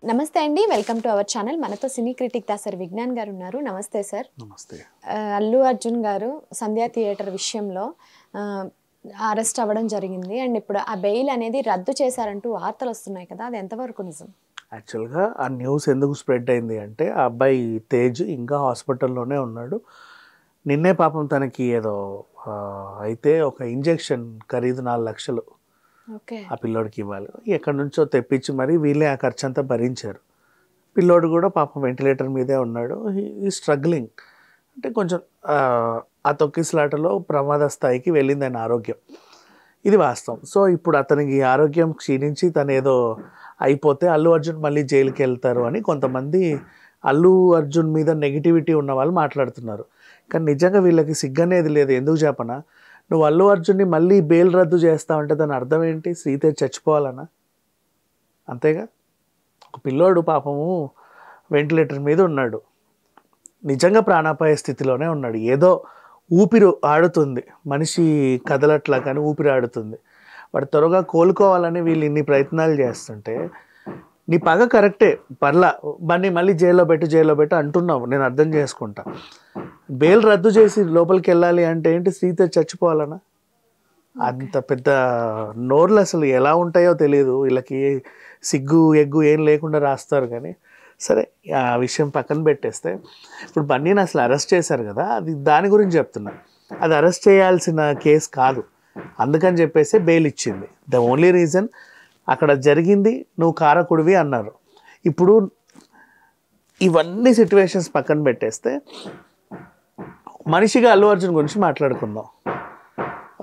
నమస్తే అండి, welcome to our channel. మనతో సినీ క్రిటిక్ దాసరి విజ్ఞాన్ గారు ఉన్నారు. నమస్తే సార్. నమస్తే. అల్లు అర్జున్ గారు సంధ్యా థియేటర్ విషయంలో అరెస్ట్ అవ్వడం జరిగింది అండ్ ఇప్పుడు ఆ బెయిల్ అనేది రద్దు చేశారంటూ వార్తలు వస్తున్నాయి కదా, అది ఎంతవరకు నిజం? యాక్చువల్గా ఆ న్యూస్ ఎందుకు స్ప్రెడ్ అయింది అంటే ఆ అబ్బాయి తేజ్ ఇంకా హాస్పిటల్లోనే ఉన్నాడు. నిన్నే పాపం తనకి ఏదో అయితే ఒక ఇంజెక్షన్ ఖరీదు 4 లక్షలు ఆ పిల్లోడికి ఇవ్వాలి. ఎక్కడి నుంచో తెప్పించి మరి వీళ్ళే ఆ ఖర్చు అంతా భరించారు. పిల్లోడు కూడా పాపం వెంటిలేటర్ మీదే ఉన్నాడు. ఈ స్ట్రగ్లింగ్ అంటే కొంచెం ఆ తొక్కిసలాటలో ప్రమాద స్థాయికి వెళ్ళింది ఆయన ఆరోగ్యం. ఇది వాస్తవం. సో ఇప్పుడు అతనికి ఆరోగ్యం క్షీణించి తను ఏదో అయిపోతే అల్లు అర్జున్ మళ్ళీ జైలుకి వెళ్తారు అని కొంతమంది అల్లు అర్జున్ మీద నెగిటివిటీ ఉన్న వాళ్ళు మాట్లాడుతున్నారు. కానీ నిజంగా వీళ్ళకి సిగ్గనేది లేదు. ఎందుకు చెప్పనా, నువ్వు అల్లు అర్జున్ని మళ్ళీ బెయిల్ రద్దు చేస్తావంటే దాని అర్థం ఏంటి? శ్రీతేజ్ చచ్చిపోవాలనా? అంతేగా. ఒక పిల్లోడు పాపము వెంటిలేటర్ మీద ఉన్నాడు, నిజంగా ప్రాణాపాయ స్థితిలోనే ఉన్నాడు. ఏదో ఊపిరి ఆడుతుంది, మనిషి కదలట్లా కానీ ఊపిరి ఆడుతుంది. వాడు త్వరగా కోలుకోవాలని వీళ్ళు ఇన్ని ప్రయత్నాలు చేస్తుంటే నీ పగ కరెక్టే, పర్లా బన్నీ మళ్ళీ జైల్లో పెట్టు అంటున్నావు, నేను అర్థం చేసుకుంటా. బెయిల్ రద్దు చేసి లోపలికి వెళ్ళాలి అంటే ఏంటి? శ్రీతేజ్ చచ్చిపోవాలనా? అంత పెద్ద నోర్లు అసలు ఎలా ఉంటాయో తెలియదు వీళ్ళకి. సిగ్గు ఎగ్గు ఏం లేకుండా రాస్తారు. కానీ సరే, ఆ విషయం పక్కన పెట్టేస్తే ఇప్పుడు బన్నీని అసలు అరెస్ట్ చేశారు కదా, అది దాని గురించి చెప్తున్నా. అది అరెస్ట్ చేయాల్సిన కేసు కాదు, అందుకని చెప్పేసి బెయిల్ ఇచ్చింది. ద ఓన్లీ రీజన్ అక్కడ జరిగింది నువ్వు కారకుడివి అన్నారు. ఇప్పుడు ఇవన్నీ సిచ్యువేషన్స్ పక్కన పెట్టేస్తే మనిషిగా అల్లు అర్జున్ గురించి మాట్లాడుకుందాం,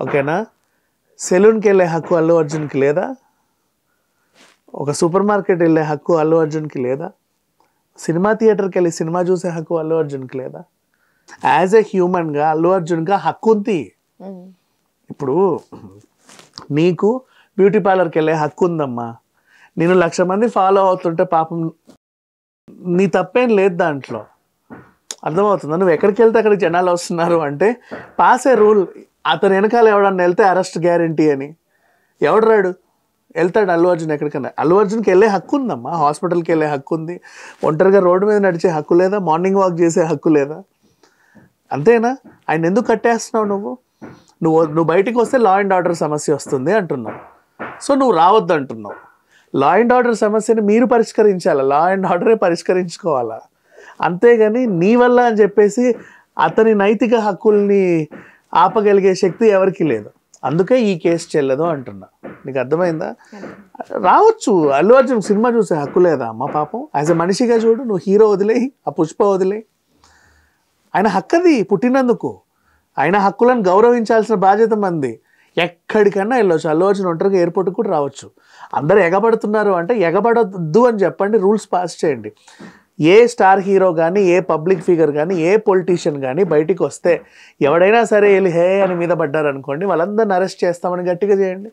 ఓకేనా? సెలూన్కి వెళ్ళే హక్కు అల్లు అర్జున్కి లేదా? ఒక సూపర్ మార్కెట్ వెళ్ళే హక్కు అల్లు అర్జున్కి లేదా? సినిమా థియేటర్కి వెళ్ళి సినిమా చూసే హక్కు అల్లు అర్జున్కి లేదా? యాజ్ ఎ హ్యూమన్గా అల్లు అర్జున్గా హక్కు ఉంది. ఇప్పుడు నీకు బ్యూటీ పార్లర్కి వెళ్ళే హక్కు ఉందమ్మా. నేను 1,00,000 మంది ఫాలో అవుతుంటే పాపం నీ తప్పేం లేదు దాంట్లో, అర్థమవుతుందా? నువ్వు ఎక్కడికి వెళ్తే అక్కడికి జనాలు వస్తున్నారు అంటే పాసే రూల్. అతను వెనకాల ఎవడన్నా వెళ్తే అరెస్ట్ గ్యారంటీ అని ఎవడు రాడు? వెళ్తాడు అల్లు అర్జున్ ఎక్కడికన్నా. అల్లు అర్జున్కి వెళ్ళే హక్కు ఉందమ్మా, హాస్పిటల్కి వెళ్ళే హక్కు ఉంది, ఒంటరిగా రోడ్డు మీద నడిచే హక్కు లేదా? మార్నింగ్ వాక్ చేసే హక్కు లేదా? అంతేనా? ఆయన ఎందుకు కట్టేస్తున్నావు నువ్వు బయటికి వస్తే లా అండ్ ఆర్డర్ సమస్య వస్తుంది అంటున్నావు. సో నువ్వు రావద్దు అంటున్నావు. లా అండ్ ఆర్డర్ సమస్యని మీరు పరిష్కరించాలా, లా అండ్ ఆర్డరే పరిష్కరించుకోవాలా. అంతేగాని నీ వల్ల అని చెప్పేసి అతని నైతిక హక్కుల్ని ఆపగలిగే శక్తి ఎవరికి లేదు. అందుకే ఈ కేసు చెల్లదు అంటున్నా. నీకు అర్థమైందా? రావచ్చు, అల్లు అర్జున్ సినిమా చూసే హక్కు లేదా అమ్మ? పాపం యాజ్ ఎ మనిషిగా చూడు, నువ్వు హీరో వదిలేయి, ఆ పుష్ప వదిలేయి. ఆయన హక్కది పుట్టినందుకు. ఆయన హక్కులను గౌరవించాల్సిన బాధ్యత మంది. ఎక్కడికన్నా వెళ్ళొచ్చు. అల్లు అర్జున్ ఒంటరిగా ఎయిర్పోర్ట్కి కూడా రావచ్చు. అందరూ ఎగబడుతున్నారు అంటే ఎగబడొద్దు అని చెప్పండి, రూల్స్ పాస్ చేయండి. ఏ స్టార్ హీరో కానీ, ఏ పబ్లిక్ ఫిగర్ కానీ, ఏ పొలిటీషియన్ కానీ బయటికి వస్తే ఎవడైనా సరే వెళ్ళి హే అని మీద పడ్డారనుకోండి, వాళ్ళందరిని అరెస్ట్ చేస్తామని గట్టిగా చేయండి.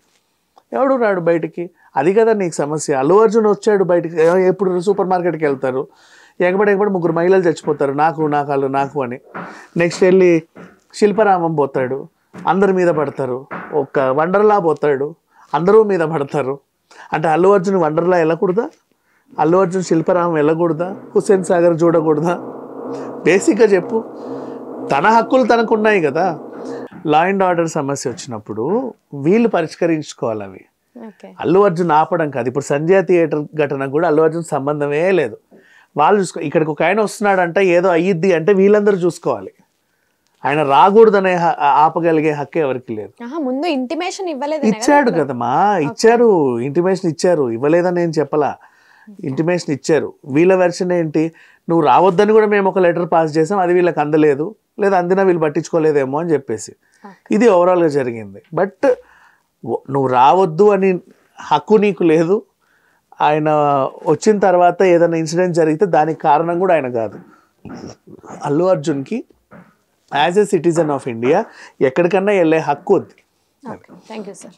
ఎవడు రాడు బయటికి. అది కదా నీకు సమస్య. అల్లు అర్జున్ వచ్చాడు బయటికి, ఎప్పుడు సూపర్ మార్కెట్కి వెళ్తారు, ఎగబడి 3 మహిళలు చచ్చిపోతారు, నాకు అని. నెక్స్ట్ వెళ్ళి శిల్పరామం పోతాడు, అందరి మీద పడతారు. ఒక వండర్లా పోతాడు, అందరూ మీద పడతారు. అంటే అల్లు అర్జున్ వండర్లా వెళ్ళకూడదా? అల్లు అర్జున్ శిల్పరామం వెళ్ళకూడదా? హుస్సేన్ సాగర్ చూడకూడదా? బేసిక్గా చెప్పు. తన హక్కులు తనకు ఉన్నాయి కదా. లా అండ్ ఆర్డర్ సమస్య వచ్చినప్పుడు వీళ్ళు పరిష్కరించుకోవాలి అవి. అల్లు అర్జున్ ఆపడం కాదు. ఇప్పుడు సంధ్యా థియేటర్ ఘటన కూడా అల్లు అర్జున్ సంబంధమే లేదు. వాళ్ళు చూసుకో. ఇక్కడికి ఒక ఆయన వస్తున్నాడంటే ఏదో అయ్యిద్ది అంటే వీళ్ళందరూ చూసుకోవాలి. ఆయన రాకూడదనే ఆపగలిగే హక్కు ఎవరికి లేదు. ముందు ఇంటిమేషన్ ఇవ్వలేదు. ఇచ్చాడు కదమ్మా, ఇచ్చారు, ఇంటిమేషన్ ఇచ్చారు, ఇవ్వలేదని నేను చెప్పలా. ఇంటిమేషన్ ఇచ్చారు. వీళ్ళ వెర్షన్ ఏంటి? నువ్వు రావద్దని కూడా మేము ఒక లెటర్ పాస్ చేసాం, అది వీళ్ళకి అందలేదు, లేదా అందినా వీళ్ళు పట్టించుకోలేదేమో అని చెప్పేసి. ఇది ఓవరాల్గా జరిగింది. బట్ నువ్వు రావద్దు అని హక్కు నీకు లేదు. ఆయన వచ్చిన తర్వాత ఏదైనా ఇన్సిడెంట్ జరిగితే దానికి కారణం కూడా ఆయన కాదు. అల్లు అర్జున్కి as a citizen of India ఎక్కడికన్నా వెళ్ళే హక్కు ఉంది. Thank you sir.